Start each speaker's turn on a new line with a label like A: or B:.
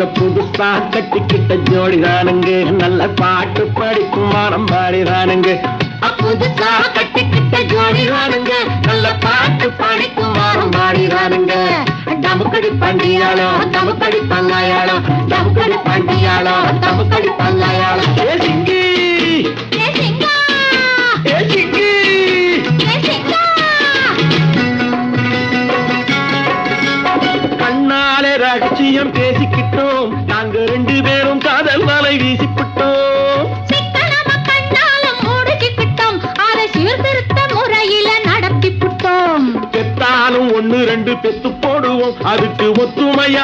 A: நாங்க புதுசா கட்டிக்கிட்ட ஜோடிதானுங்க, நல்ல பாட்டு படிக்கும் வாரம் பாடிதானுங்க. புதுசா கட்டிக்கிட்ட ஜோடிதானுங்க, நல்ல பாட்டு படிக்கும் வாரம் பாடிதானுங்க. டமுக்கடி பண்டியாளோ டமுக்கடி பங்காயாளோ, டமுக்கடி பண்டியாளோ டமுக்கடி பங்காயாளோ. ஏ சிங்கி ஏ சிங்கா ஏ சிங்கி ஏ சிங்கா. கண்ணாலே ரகசியம் பேசிக்கிட்டோம், நாங்க 2 பேரும் காதல் வலை வீசிக்கிட்டோம்.
B: சிக்கனமா கண்ணாலும் முடிச்சுக்கிட்டோம், அதை சீர்திருத்த முறையில நடத்திவிட்டோம்.
A: பெத்தாலும் 1 2 பெத்து போடுவோம், அதுக்கு ஒத்துமையா